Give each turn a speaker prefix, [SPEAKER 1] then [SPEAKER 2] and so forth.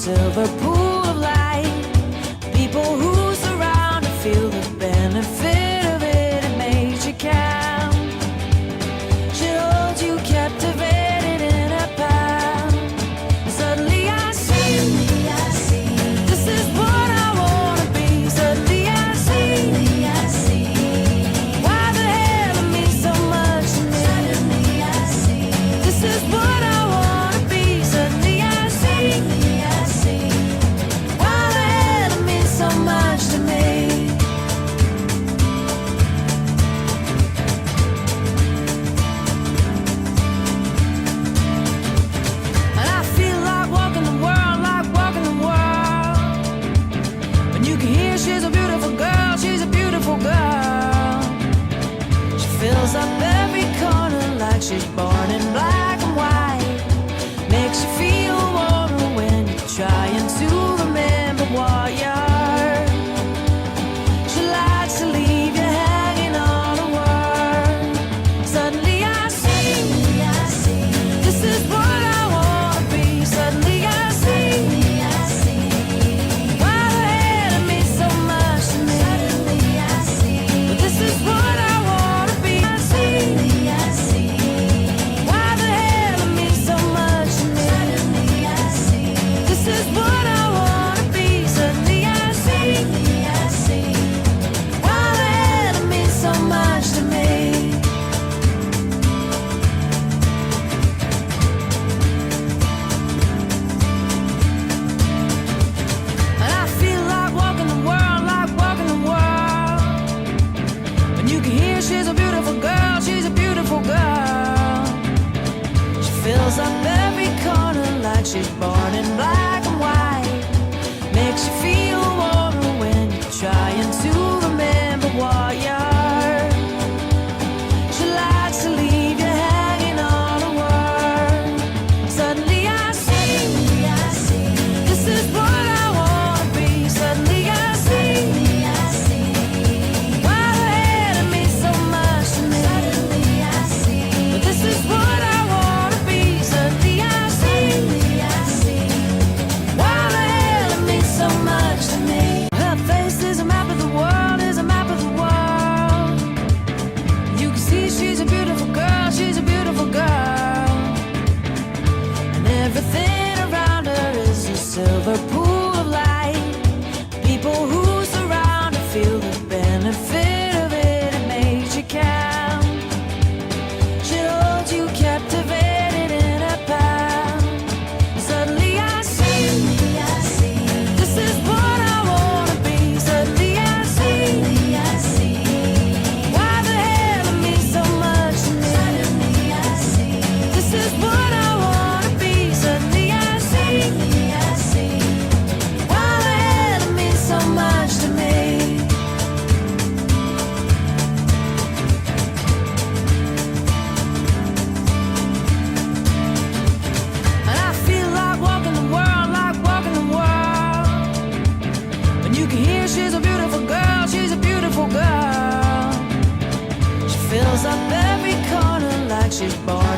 [SPEAKER 1] silver pool of light. People who surround her feel the benefit of it. It makes you count. She holds you captivated in her palm. Suddenly I see, this is what I wanna be. Suddenly I see, why the hell it means so much to me. Suddenly I see, this is what I wanna be. Suddenly I see, why the hell it means so much to me. And I feel like walking the world, like walking the world. And you can hear she's a beautiful girl, she's a beautiful girl. She fills up every corner like she's born in black and white. Makes you feel warmer when you're trying to remember what you're. She likes to leave you hanging on a word. Suddenly I see, this is what I wanna be. Suddenly I see, why the hell it means so much to me. But this is what I wanna be. I see, why the hell it means so much to me. This is what I wanna be. Suddenly I see, why the hell it means so much to me. And I feel like walking the world, like walking the world. And you can hear she's a beautiful girl, she's a beautiful girl. She fills up every corner like she's born in black and white. Makes you feel warmer when you're trying to remember what you're. She likes to leave you hanging on a word. Suddenly I see, this is what I wanna be. Suddenly I see, why the hell it means so much to me. But this is what I wanna be. Suddenly I see, why the hell it means so much to me. Her face is a map of the world, is a map of the world. You can see she's a beautiful girl, she's a beautiful girl. And everything around her is a silver pool of light. People who surround her feel the benefit of it. It makes you count. She holds you captivated in her palm. Suddenly I see, this is what I wanna be. Suddenly I see, why the hell it means so much to me. This is what I wanna be. Suddenly I see, why the hell it means so much to me. And I feel like walking the world, like walking the world. And you can hear she's a beautiful girl, she's a beautiful girl. She fills up every corner like she's born